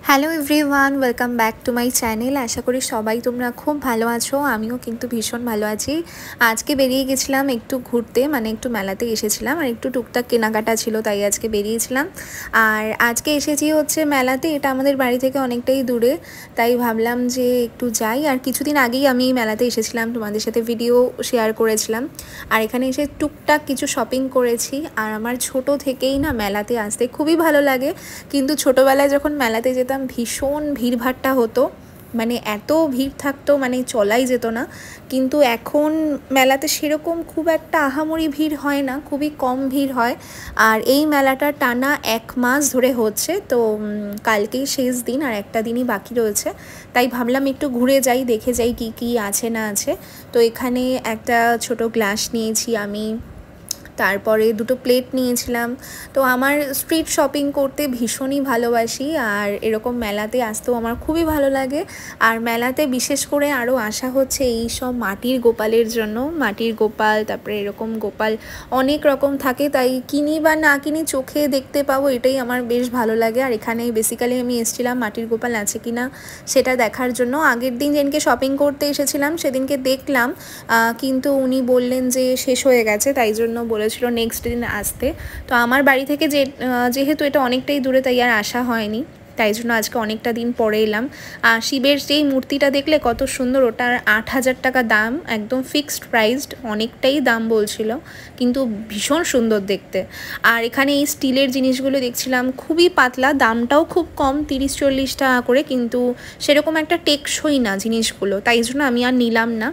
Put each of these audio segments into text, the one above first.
Hello everyone, welcome back to my channel. আশা করি সবাই তোমরা খুব ভালো আছো। আমিও কিন্তু ভীষণ ভালো আছি। আজকে বেরিয়ে গেছিলাম একটু ঘুরতে, মানে একটু মেলাতে এসেছিলাম আর একটু টুকটাক কেনাকাটা ছিল, তাই আজকে বেরিয়েছিলাম। আর আজকে এসেছি হচ্ছে মেলাতে, এটা আমাদের বাড়ি থেকে অনেকটাই দূরে, তাই ভাবলাম যে একটু যাই। আর কিছুদিন আগেই আমি মেলাতে এসেছিলাম, তোমাদের সাথে ভিডিও শেয়ার করেছিলাম। আর এখানে এসে টুকটাক কিছু শপিং করেছি। আর আমার ছোট থেকেই না মেলাতে আসতে খুবই ভালো লাগে, কিন্তু ছোটোবেলায় যখন মেলাতে যেতাম ভীষণ ভিড়ভাট্টা হতো, মানে এত ভিড় থাকতো, মানে চলাই যেত না। কিন্তু এখন মেলাতে সেরকম খুব একটা আহামরি ভিড় হয় না, খুবই কম ভিড় হয়। আর এই মেলাটা টানা 1 মাস ধরে হচ্ছে, তো কালকেই শেষ দিন আর একটা দিনই বাকি রয়েছে। তাই ভাবলাম একটু ঘুরে যাই, দেখে যাই কি কি আছে না আছে। তো এখানে একটা ছোট গ্লাস নিয়েছি আমি, তারপরে দুটো প্লেট নিয়েছিলাম। তো আমার স্ট্রিট শপিং করতে ভীষণই ভালোবাসি, আর এরকম মেলাতে আসতেও আমার খুবই ভালো লাগে। আর মেলাতে বিশেষ করে আরও আসা হচ্ছে এই সব মাটির গোপালের জন্য। মাটির গোপাল, তারপরে এরকম গোপাল অনেক রকম থাকে, তাই কিনি বা না কিনি চোখে দেখতে পাবো, এটাই আমার বেশ ভালো লাগে। আর এখানে বেসিক্যালি আমি এসেছিলাম মাটির গোপাল আছে কি না সেটা দেখার জন্য। আগের দিন যেদিনকে শপিং করতে এসেছিলাম সেদিনকে দেখলাম, কিন্তু উনি বললেন যে শেষ হয়ে গেছে, তাই জন্য বলেছিল নেক্সট দিন আসতে। তো আমার বাড়ি থেকে যেহেতু এটা অনেকটাই দূরে, তাই আর আসা হয়নি, তাই জন্য আজকে অনেকটা দিন পরে এলাম। আর শিবের যেই মূর্তিটা দেখলে কত সুন্দর, ওটার 8,000 টাকা দাম, একদম ফিক্সড প্রাইসড, অনেকটাই দাম বলছিল, কিন্তু ভীষণ সুন্দর দেখতে। আর এখানে এই স্টিলের জিনিসগুলো দেখছিলাম, খুবই পাতলা, দামটাও খুব কম, 30-40 টাকা করে, কিন্তু সেরকম একটা টেকসই না জিনিসগুলো, তাই জন্য আমি আর নিলাম না।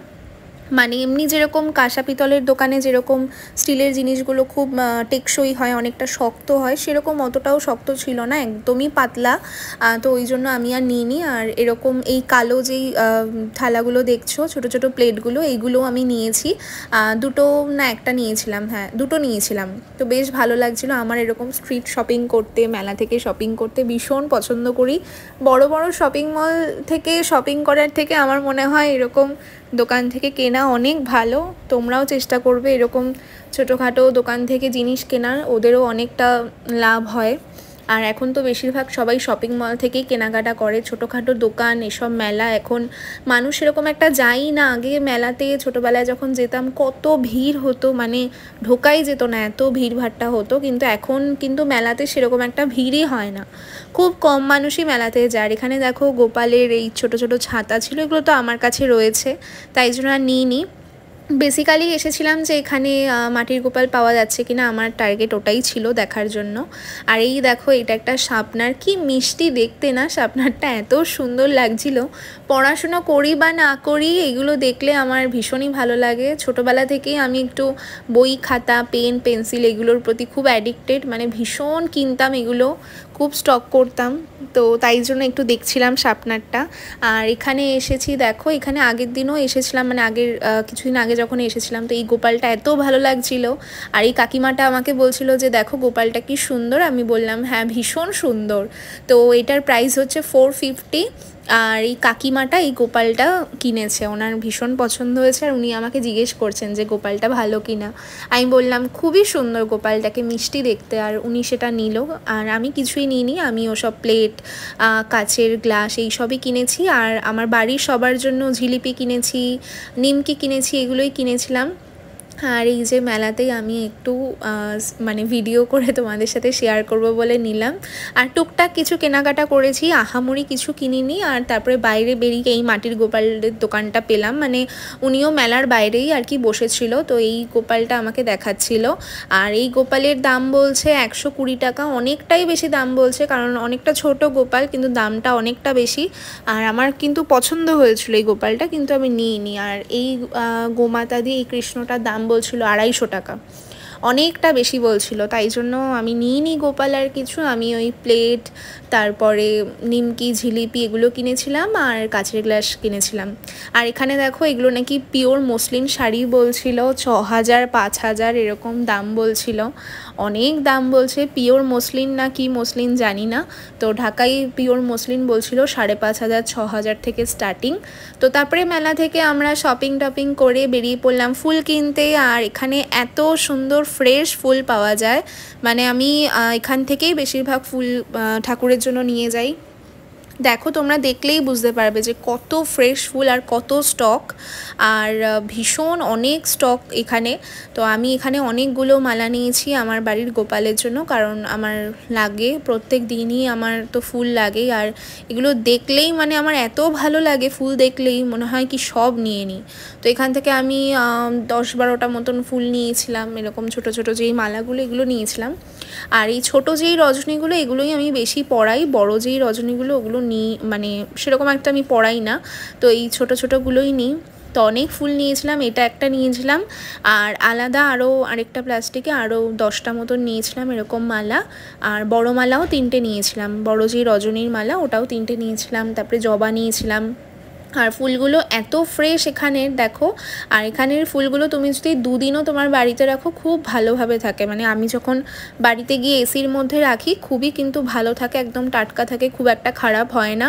মানে এমনি যেরকম কাঁসা পিতলের দোকানে যেরকম স্টিলের জিনিসগুলো খুব টেকসই হয়, অনেকটা শক্ত হয়, সেরকম অতটাও শক্ত ছিল না, একদমই পাতলা। তো ওই জন্য আমি আর নিইনি। আর এরকম এই কালো যেই থালাগুলো দেখছো, ছোট ছোট প্লেটগুলো, এইগুলো আমি নিয়েছি। দুটো না একটা নিয়েছিলাম, হ্যাঁ দুটো নিয়েছিলাম। তো বেশ ভালো লাগছিলো। আমার এরকম স্ট্রিট শপিং করতে, মেলা থেকে শপিং করতে ভীষণ পছন্দ করি। বড় বড় শপিং মল থেকে শপিং করার থেকে আমার মনে হয় এরকম দোকান থেকে কেনা অনেক ভালো। তোমরাও চেষ্টা করবে এরকম ছোটোখাটো দোকান থেকে জিনিস কেনার, ওদেরও অনেকটা লাভ হয়। আর এখন তো বেশিরভাগ সবাই শপিং মল থেকেই কেনাকাটা করে, ছোটোখাটো দোকান এসব মেলা এখন মানুষ এরকম একটা যায়ই না। আগে মেলাতে ছোটোবেলায় যখন যেতাম কত ভিড় হতো, মানে ঢোকাই যেত না, এত ভিড়ভাট্টা হতো। কিন্তু এখন কিন্তু মেলাতে সেরকম একটা ভিড়ই হয় না, খুব কম মানুষই মেলাতে যায়। এখানে দেখো গোপালের এই ছোট ছোট ছাতা ছিল, এগুলো তো আমার কাছে রয়েছে, তাই জন্য আর নিইনি। বেসিক্যালি এসেছিলাম যে এখানে মাটির গোপাল পাওয়া যাচ্ছে কিনা, আমার টার্গেট ওটাই ছিল দেখার জন্য। আর এই দেখো, এটা একটা শাপনার, কি মিষ্টি দেখতে না শাপনারটা, এত সুন্দর লাগছিল। পড়াশুনো করি বা না করি, এগুলো দেখলে আমার ভীষণই ভালো লাগে। ছোটোবেলা থেকেই আমি একটু বই খাতা পেন পেন্সিল এগুলোর প্রতি খুব অ্যাডিক্টেড, মানে ভীষণ কিনতাম এগুলো, খুব স্টক করতাম। তো তাই জন্য একটু দেখছিলাম শাপনারটা। আর এখানে এসেছি দেখো, এখানে আগের দিনও এসেছিলাম, মানে আগের কিছুদিন আগে যখন এসেছিলাম, তো এই গোপালটা এত ভালো লাগছিল। আর এই কাকিমাটা আমাকে বলছিল যে দেখো গোপালটা কি সুন্দর, আমি বললাম হ্যাঁ ভীষণ সুন্দর। তো এটার প্রাইস হচ্ছে 450। আর এই কাকিমাটা এই গোপালটা কিনেছে, ওনার ভীষণ পছন্দ হয়েছে, আর উনি আমাকে জিজ্ঞেস করছেন যে গোপালটা ভালো কিনা। আমি বললাম খুবই সুন্দর গোপালটাকে, মিষ্টি দেখতে। আর উনি সেটা নিল, আর আমি কিছুই নিইনি, আমি ওসব প্লেট কাচের গ্লাস এই সবই কিনেছি। আর আমার বাড়ির সবার জন্য জিলিপি কিনেছি, নিমকি কিনেছি, এগুলোই কিনেছিলাম। আর এই যে মেলাতেই আমি একটু মানে ভিডিও করে তোমাদের সাথে শেয়ার করব বলে নিলাম। আর টুকটাক কিছু কেনাকাটা করেছি, আহামরি কিছু কিনিনি। আর তারপরে বাইরে বেরিয়ে এই মাটির গোপালের দোকানটা পেলাম, মানে উনিও মেলার বাইরেই আর কি বসেছিল, তো এই গোপালটা আমাকে দেখাচ্ছিল। আর এই গোপালের দাম বলছে 120 টাকা, অনেকটাই বেশি দাম বলছে, কারণ অনেকটা ছোট গোপাল, কিন্তু দামটা অনেকটা বেশি। আর আমার কিন্তু পছন্দ হয়েছিল এই গোপালটা, কিন্তু আমি নিইনি। আর এই গোমাতা দিয়ে এই কৃষ্ণটার দাম বলছিল 250 টাকা, অনেকটা বেশি বলছিল, তাই জন্য আমি নিইনি গোপাল আর কিছু। আমি ওই প্লেট, তারপরে নিমকি ঝিলিপি এগুলো কিনেছিলাম, আর কাচের গ্লাস কিনেছিলাম। আর এখানে দেখো এগুলো নাকি পিওর মসলিন শাড়ি বলছিল, 6,000 5,000 এরকম দাম বলছিল, অনেক দাম বলছে। পিওর মসলিন না কি মসলিন জানি না, তো ঢাকাই পিওর মসলিন বলছিল 5,500 6,000 থেকে স্টার্টিং। তো তারপরে মেলা থেকে আমরা শপিং টপিং করে বেরিয়ে পড়লাম ফুল কিনতে। আর এখানে এত সুন্দর ফ্রেশ ফুল পাওয়া যায়, মানে আমি এখান থেকেই বেশিরভাগ ফুল ঠাকুরের জন্য নিয়ে যাই। দেখো তোমরা দেখলেই বুঝতে পারবে যে কত ফ্রেশ ফুল আর কত স্টক, আর ভীষণ অনেক স্টক এখানে। তো আমি এখানে অনেকগুলো মালা নিয়েছি আমার বাড়ির গোপালের জন্য, কারণ আমার লাগে প্রত্যেক দিনই, আমার তো ফুল লাগেই। আর এগুলো দেখলেই মানে আমার এত ভালো লাগে, ফুল দেখলেই মনে হয় কি সব নিয়ে নিই। তো এখান থেকে আমি 10-12টা মতন ফুল নিয়েছিলাম, এরকম ছোট ছোট যেই মালাগুলো এগুলো নিয়েছিলাম। আর এই ছোটো যেই রজনীগুলো এগুলোই আমি বেশি পরাই, বড় যেই রজনীগুলো ওগুলো নিই মানে সেরকম একটা আমি পরাই না, তো এই ছোটো ছোটোগুলোই নিই। তো অনেক ফুল নিয়েছিলাম, এটা একটা নিয়েছিলাম, আর আলাদা আরও আরেকটা প্লাস্টিকে আরও 10টা মতন নিয়েছিলাম এরকম মালা। আর বড় মালাও 3টে নিয়েছিলাম, বড় যেই রজনীর মালা ওটাও 3টে নিয়েছিলাম, তারপরে জবা নিয়েছিলাম। আর ফুলগুলো এত ফ্রেশ এখানের, দেখো। আর এখানের ফুলগুলো তুমি যদি 2 দিনও তোমার বাড়িতে রাখো খুব ভালোভাবে থাকে, মানে আমি যখন বাড়িতে গিয়ে এসির মধ্যে রাখি খুবই কিন্তু ভালো থাকে, একদম টাটকা থাকে, খুব একটা খারাপ হয় না।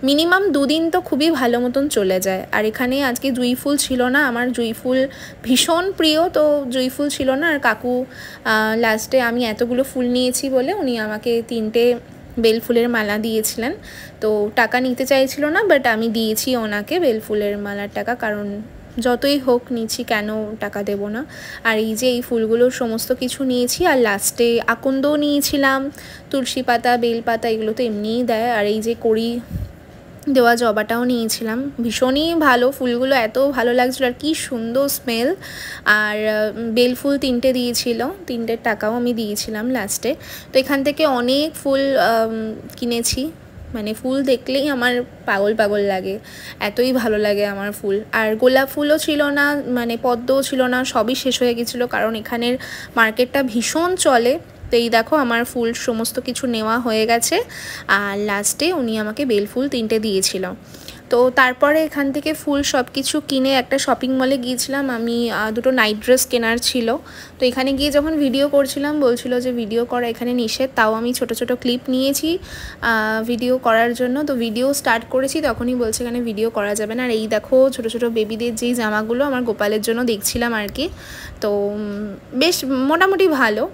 মিনিমাম 2 দিন তো খুবই ভালো মতন চলে যায়। আর এখানে আজকে জুঁই ফুল ছিল না, আমার জুঁই ফুল ভীষণ প্রিয়, তো জুঁই ফুল ছিল না। আর কাকু লাস্টে আমি এতগুলো ফুল নিয়েছি বলে উনি আমাকে 3টে বেলফুলের মালা দিয়েছিলেন। তো টাকা নিতে চাইছিল না, বাট আমি দিয়েছি ওনাকে বেলফুলের মালার টাকা, কারণ যতই হোক নিচ্ছি, কেন টাকা দেব না। আর এই যে এই ফুলগুলোর সমস্ত কিছু নিয়েছি, আর লাস্টে আকন্দও নিয়েছিলাম, তুলসী পাতা, বেল পাতা এগুলো তো এমনিই দেয়। আর এই যে কড়ি দেওয়া জবাটাও নিয়েছিলাম, ভীষণই ভালো, ফুলগুলো এত ভালো লাগছিলো, আর কি সুন্দর স্মেল। আর বেল ফুল 3টে দিয়েছিল, 3টের টাকাও আমি দিয়েছিলাম লাস্টে। তো এখান থেকে অনেক ফুল কিনেছি, মানে ফুল দেখলেই আমার পাগল পাগল লাগে, এতই ভালো লাগে আমার ফুল। আর গোলাপ ফুলও ছিল না, মানে পদ্মও ছিল না, সবই শেষ হয়ে গেছিলো, কারণ এখানের মার্কেটটা ভীষণ চলে। তো এই দেখো আমার ফুল সমস্ত কিছু নেওয়া হয়ে গেছে, আর লাস্টে উনি আমাকে বেল ফুল 3টে দিয়েছিল। তো তারপরে এখান থেকে ফুল সব কিছু কিনে একটা শপিং মলে গিয়েছিলাম আমি, 2টো নাইট ড্রেস কেনার ছিল। তো এখানে গিয়ে যখন ভিডিও করছিলাম বলছিল যে ভিডিও করা এখানে নিষেধ, তাও আমি ছোট ছোট ক্লিপ নিয়েছি ভিডিও করার জন্য। তো ভিডিও স্টার্ট করেছি তখনই বলছে এখানে ভিডিও করা যাবে না। আর এই দেখো ছোট ছোট বেবিদের যেই জামাগুলো আমার গোপালের জন্য দেখছিলাম আর কি, তো বেশ মোটামুটি ভালো।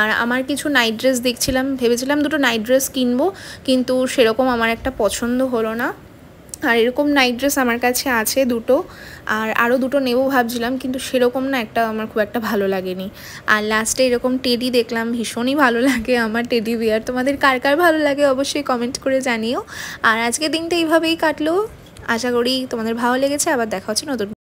আর আমার কিছু নাইট ড্রেস দেখছিলাম, ভেবেছিলাম 2টো নাইট ড্রেস কিনবো, কিন্তু সেরকম আমার একটা পছন্দ হলো না। আর এরকম নাইট ড্রেস আমার কাছে আছে 2টো, আর আরও 2টো নেবো ভাবছিলাম, কিন্তু সেরকম না একটা আমার খুব একটা ভালো লাগেনি। আর লাস্টে এরকম টেডি দেখলাম, ভীষণই ভালো লাগে আমার টেডি বিয়ার। তোমাদের কার কার ভালো লাগে অবশ্যই কমেন্ট করে জানিও। আর আজকের দিনটা এইভাবেই কাটলো, আশা করি তোমাদের ভালো লেগেছে। আবার দেখা হচ্ছে নতুন